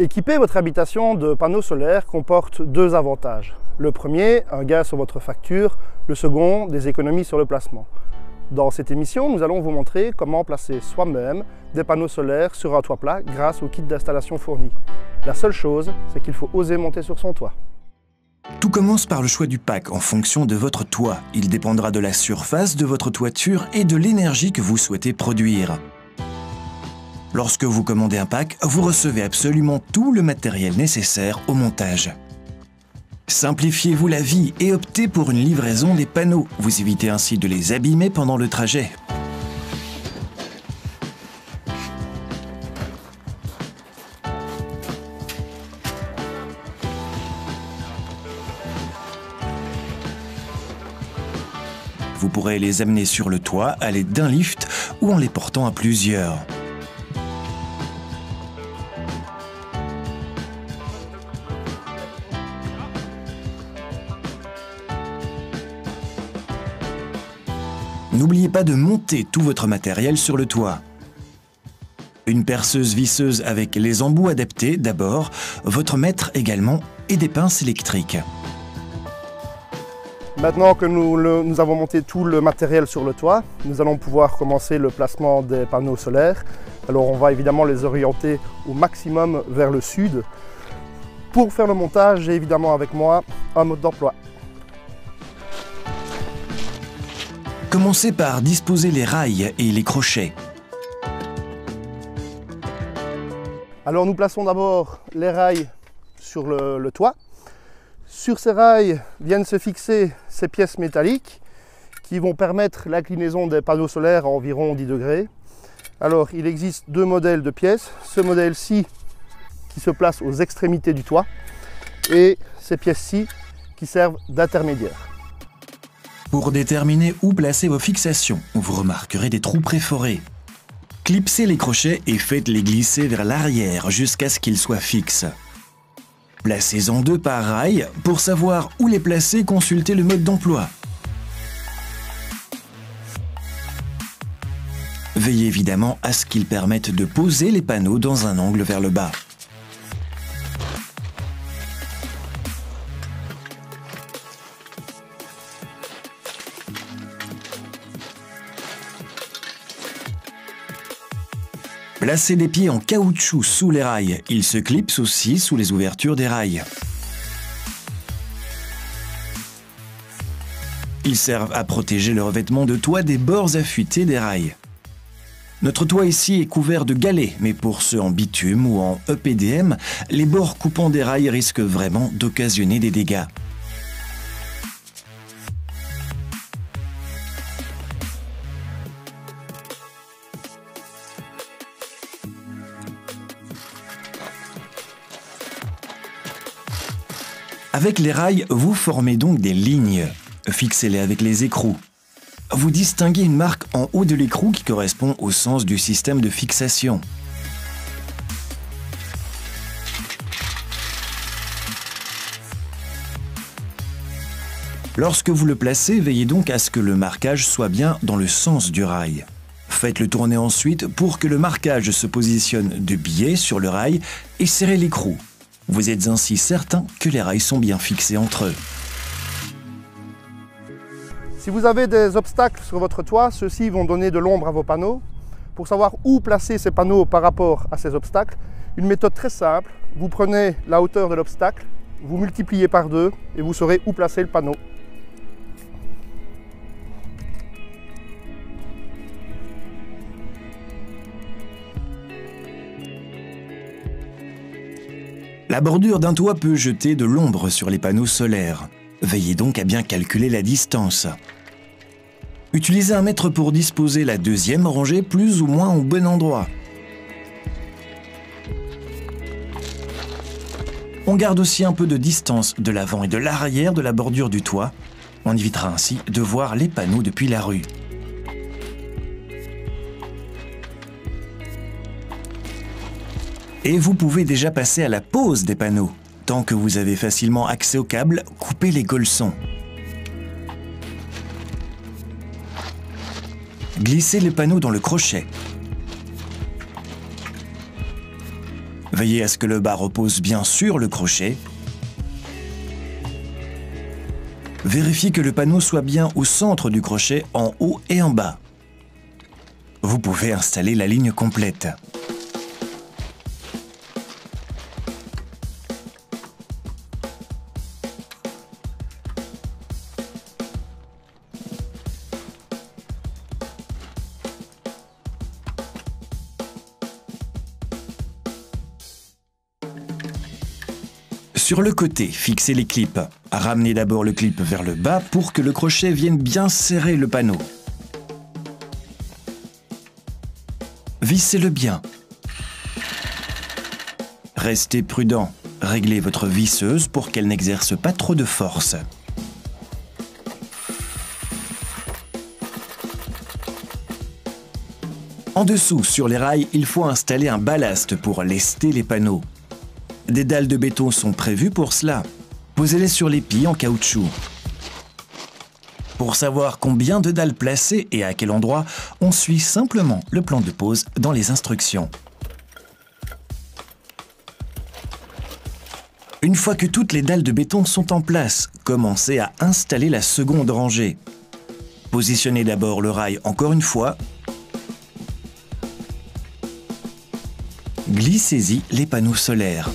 Équiper votre habitation de panneaux solaires comporte deux avantages. Le premier, un gain sur votre facture. Le second, des économies sur le placement. Dans cette émission, nous allons vous montrer comment placer soi-même des panneaux solaires sur un toit plat grâce au kit d'installation fourni. La seule chose, c'est qu'il faut oser monter sur son toit. Tout commence par le choix du pack en fonction de votre toit. Il dépendra de la surface de votre toiture et de l'énergie que vous souhaitez produire. Lorsque vous commandez un pack, vous recevez absolument tout le matériel nécessaire au montage. Simplifiez-vous la vie et optez pour une livraison des panneaux. Vous évitez ainsi de les abîmer pendant le trajet. Vous pourrez les amener sur le toit à l'aide d'un lift ou en les portant à plusieurs. N'oubliez pas de monter tout votre matériel sur le toit. Une perceuse visseuse avec les embouts adaptés d'abord, votre mètre également et des pinces électriques. Maintenant que nous avons monté tout le matériel sur le toit, nous allons pouvoir commencer le placement des panneaux solaires. Alors on va évidemment les orienter au maximum vers le sud. Pour faire le montage, j'ai évidemment avec moi un mode d'emploi. Commencez par disposer les rails et les crochets. Alors nous plaçons d'abord les rails sur le toit. Sur ces rails viennent se fixer ces pièces métalliques qui vont permettre l'inclinaison des panneaux solaires à environ 10 degrés. Alors il existe deux modèles de pièces. Ce modèle-ci qui se place aux extrémités du toit et ces pièces-ci qui servent d'intermédiaire. Pour déterminer où placer vos fixations, vous remarquerez des trous préforés. Clipsez les crochets et faites-les glisser vers l'arrière jusqu'à ce qu'ils soient fixes. Placez-en deux par rail. Pour savoir où les placer, consultez le mode d'emploi. Veillez évidemment à ce qu'ils permettent de poser les panneaux dans un angle vers le bas. Placez des pieds en caoutchouc sous les rails. Ils se clipsent aussi sous les ouvertures des rails. Ils servent à protéger le revêtement de toit des bords affûtés des rails. Notre toit ici est couvert de galets, mais pour ceux en bitume ou en EPDM, les bords coupants des rails risquent vraiment d'occasionner des dégâts. Avec les rails, vous formez donc des lignes. Fixez-les avec les écrous. Vous distinguez une marque en haut de l'écrou qui correspond au sens du système de fixation. Lorsque vous le placez, veillez donc à ce que le marquage soit bien dans le sens du rail. Faites-le tourner ensuite pour que le marquage se positionne de biais sur le rail et serrez l'écrou. Vous êtes ainsi certain que les rails sont bien fixés entre eux. Si vous avez des obstacles sur votre toit, ceux-ci vont donner de l'ombre à vos panneaux. Pour savoir où placer ces panneaux par rapport à ces obstacles, une méthode très simple, vous prenez la hauteur de l'obstacle, vous multipliez par 2 et vous saurez où placer le panneau. La bordure d'un toit peut jeter de l'ombre sur les panneaux solaires. Veillez donc à bien calculer la distance. Utilisez un mètre pour disposer la deuxième rangée plus ou moins au bon endroit. On garde aussi un peu de distance de l'avant et de l'arrière de la bordure du toit. On évitera ainsi de voir les panneaux depuis la rue. Et vous pouvez déjà passer à la pose des panneaux. Tant que vous avez facilement accès au câble, coupez les colsons. Glissez les panneaux dans le crochet. Veillez à ce que le bas repose bien sur le crochet. Vérifiez que le panneau soit bien au centre du crochet, en haut et en bas. Vous pouvez installer la ligne complète. Sur le côté, fixez les clips. Ramenez d'abord le clip vers le bas pour que le crochet vienne bien serrer le panneau. Vissez-le bien. Restez prudent. Réglez votre visseuse pour qu'elle n'exerce pas trop de force. En dessous, sur les rails, il faut installer un ballast pour lester les panneaux. Des dalles de béton sont prévues pour cela. Posez-les sur l'épi en caoutchouc. Pour savoir combien de dalles placer et à quel endroit, on suit simplement le plan de pose dans les instructions. Une fois que toutes les dalles de béton sont en place, commencez à installer la seconde rangée. Positionnez d'abord le rail encore une fois. Glissez-y les panneaux solaires.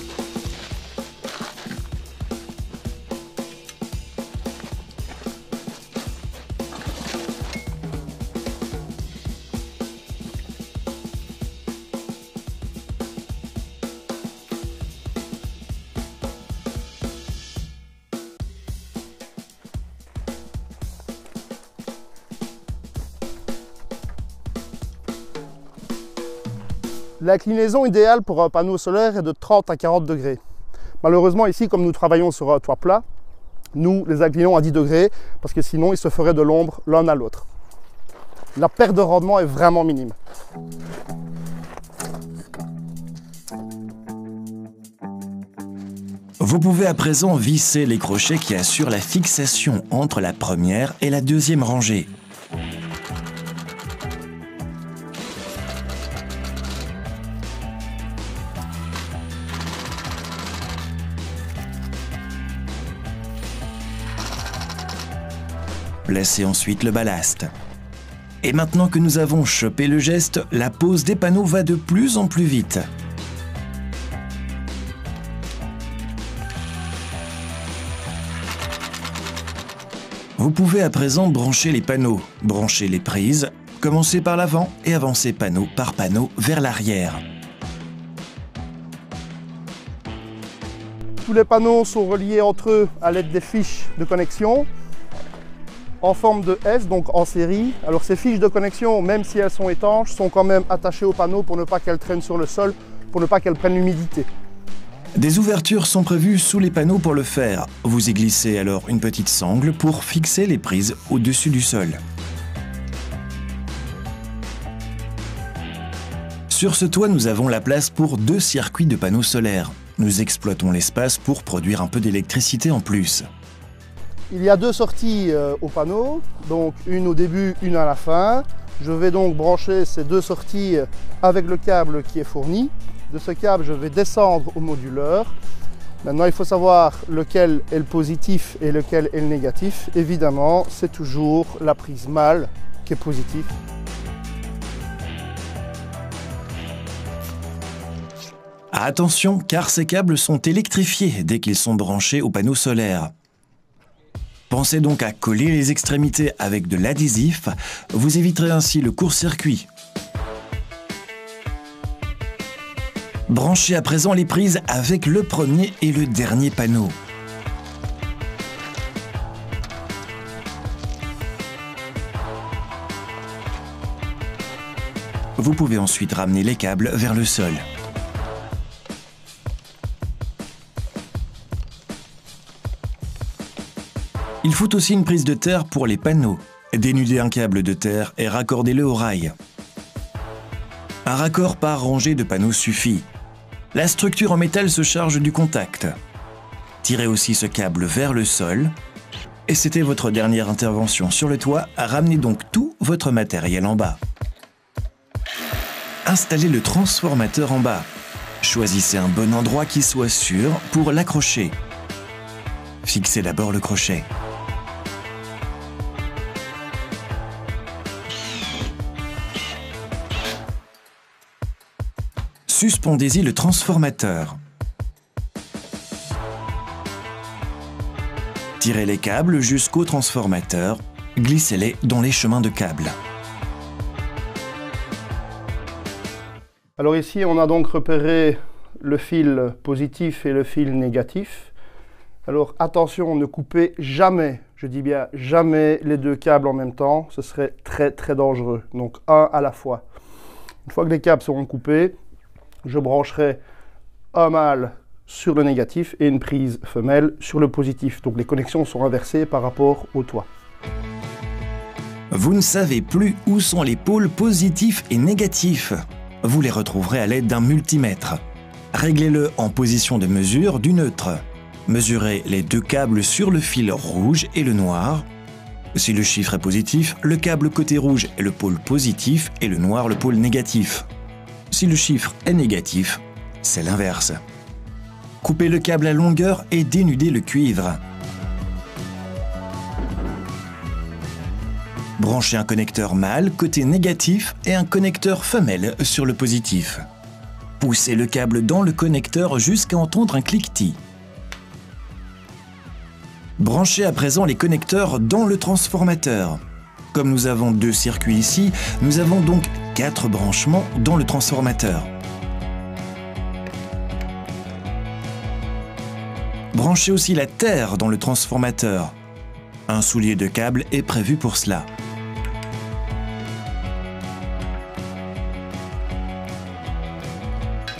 L'inclinaison idéale pour un panneau solaire est de 30 à 40 degrés. Malheureusement ici, comme nous travaillons sur un toit plat, nous les inclinons à 10 degrés parce que sinon il se ferait de l'ombre l'un à l'autre. La perte de rendement est vraiment minime. Vous pouvez à présent visser les crochets qui assurent la fixation entre la première et la deuxième rangée. Placez ensuite le ballast. Et maintenant que nous avons chopé le geste, la pose des panneaux va de plus en plus vite. Vous pouvez à présent brancher les panneaux, brancher les prises, commencer par l'avant et avancer panneau par panneau vers l'arrière. Tous les panneaux sont reliés entre eux à l'aide des fiches de connexion en forme de S, donc en série. Alors ces fiches de connexion, même si elles sont étanches, sont quand même attachées au panneau pour ne pas qu'elles traînent sur le sol, pour ne pas qu'elles prennent l'humidité. Des ouvertures sont prévues sous les panneaux pour le faire. Vous y glissez alors une petite sangle pour fixer les prises au-dessus du sol. Sur ce toit, nous avons la place pour 2 circuits de panneaux solaires. Nous exploitons l'espace pour produire un peu d'électricité en plus. Il y a 2 sorties au panneau, donc une au début, une à la fin. Je vais donc brancher ces 2 sorties avec le câble qui est fourni. De ce câble, je vais descendre au moduleur. Maintenant, il faut savoir lequel est le positif et lequel est le négatif. Évidemment, c'est toujours la prise mâle qui est positive. Attention, car ces câbles sont électrifiés dès qu'ils sont branchés au panneau solaire. Pensez donc à coller les extrémités avec de l'adhésif, vous éviterez ainsi le court-circuit. Branchez à présent les prises avec le premier et le dernier panneau. Vous pouvez ensuite ramener les câbles vers le sol. Il faut aussi une prise de terre pour les panneaux. Dénudez un câble de terre et raccordez-le au rail. Un raccord par rangée de panneaux suffit. La structure en métal se charge du contact. Tirez aussi ce câble vers le sol. Et c'était votre dernière intervention sur le toit. Ramenez donc tout votre matériel en bas. Installez le transformateur en bas. Choisissez un bon endroit qui soit sûr pour l'accrocher. Fixez d'abord le crochet. Suspendez-y le transformateur. Tirez les câbles jusqu'au transformateur, glissez-les dans les chemins de câbles. Alors ici, on a donc repéré le fil positif et le fil négatif. Alors attention, ne coupez jamais, je dis bien jamais, les deux câbles en même temps, ce serait très très dangereux. Donc un à la fois. Une fois que les câbles seront coupés, je brancherai un mâle sur le négatif et une prise femelle sur le positif. Donc les connexions sont inversées par rapport au toit. Vous ne savez plus où sont les pôles positifs et négatifs. Vous les retrouverez à l'aide d'un multimètre. Réglez-le en position de mesure du neutre. Mesurez les deux câbles sur le fil rouge et le noir. Si le chiffre est positif, le câble côté rouge est le pôle positif et le noir le pôle négatif. Si le chiffre est négatif, c'est l'inverse. Coupez le câble à longueur et dénudez le cuivre. Branchez un connecteur mâle côté négatif et un connecteur femelle sur le positif. Poussez le câble dans le connecteur jusqu'à entendre un cliquetis. Branchez à présent les connecteurs dans le transformateur. Comme nous avons deux circuits ici, nous avons donc 4 branchements dans le transformateur. Branchez aussi la terre dans le transformateur. Un soulier de câble est prévu pour cela.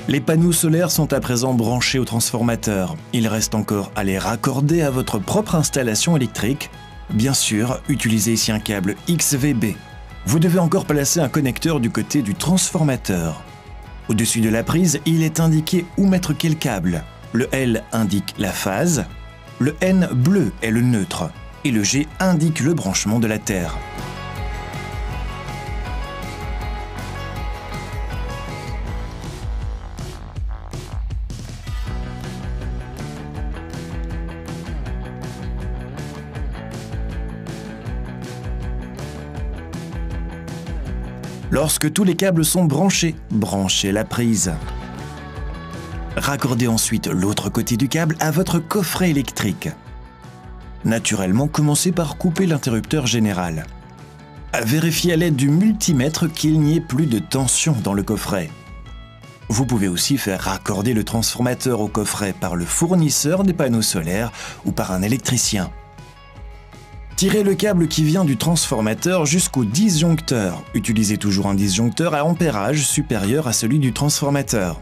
Les panneaux solaires sont à présent branchés au transformateur. Il reste encore à les raccorder à votre propre installation électrique. Bien sûr, utilisez ici un câble XVB. Vous devez encore placer un connecteur du côté du transformateur. Au-dessus de la prise, il est indiqué où mettre quel câble. Le L indique la phase, le N bleu est le neutre et le G indique le branchement de la terre. Lorsque tous les câbles sont branchés, branchez la prise. Raccordez ensuite l'autre côté du câble à votre coffret électrique. Naturellement, commencez par couper l'interrupteur général. Vérifiez à l'aide du multimètre qu'il n'y ait plus de tension dans le coffret. Vous pouvez aussi faire raccorder le transformateur au coffret par le fournisseur des panneaux solaires ou par un électricien. Tirez le câble qui vient du transformateur jusqu'au disjoncteur. Utilisez toujours un disjoncteur à ampérage supérieur à celui du transformateur.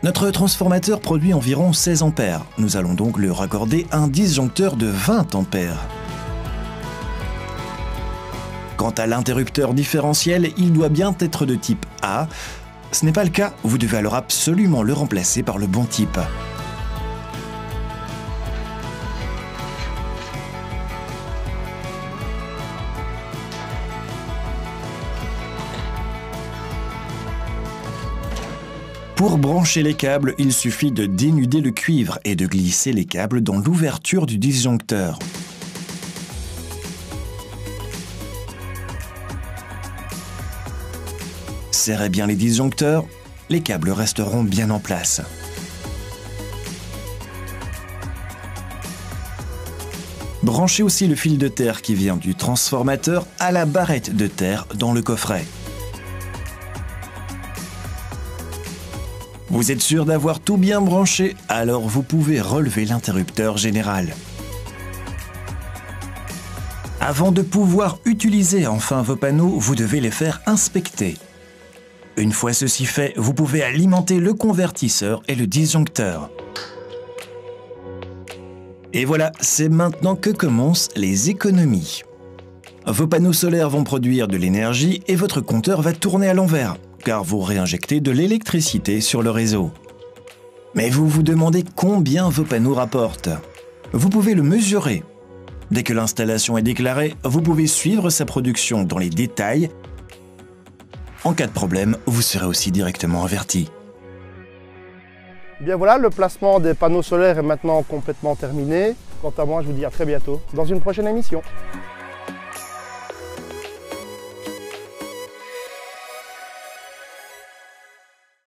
Notre transformateur produit environ 16 ampères. Nous allons donc le raccorder à un disjoncteur de 20 ampères. Quant à l'interrupteur différentiel, il doit bien être de type A. Ce n'est pas le cas, vous devez alors absolument le remplacer par le bon type. Pour brancher les câbles, il suffit de dénuder le cuivre et de glisser les câbles dans l'ouverture du disjoncteur. Serrez bien les disjoncteurs, les câbles resteront bien en place. Branchez aussi le fil de terre qui vient du transformateur à la barrette de terre dans le coffret. Vous êtes sûr d'avoir tout bien branché, alors vous pouvez relever l'interrupteur général. Avant de pouvoir utiliser enfin vos panneaux, vous devez les faire inspecter. Une fois ceci fait, vous pouvez alimenter le convertisseur et le disjoncteur. Et voilà, c'est maintenant que commencent les économies. Vos panneaux solaires vont produire de l'énergie et votre compteur va tourner à l'envers, car vous réinjectez de l'électricité sur le réseau. Mais vous vous demandez combien vos panneaux rapportent. Vous pouvez le mesurer. Dès que l'installation est déclarée, vous pouvez suivre sa production dans les détails. En cas de problème, vous serez aussi directement averti. Bien voilà, le placement des panneaux solaires est maintenant complètement terminé. Quant à moi, je vous dis à très bientôt dans une prochaine émission.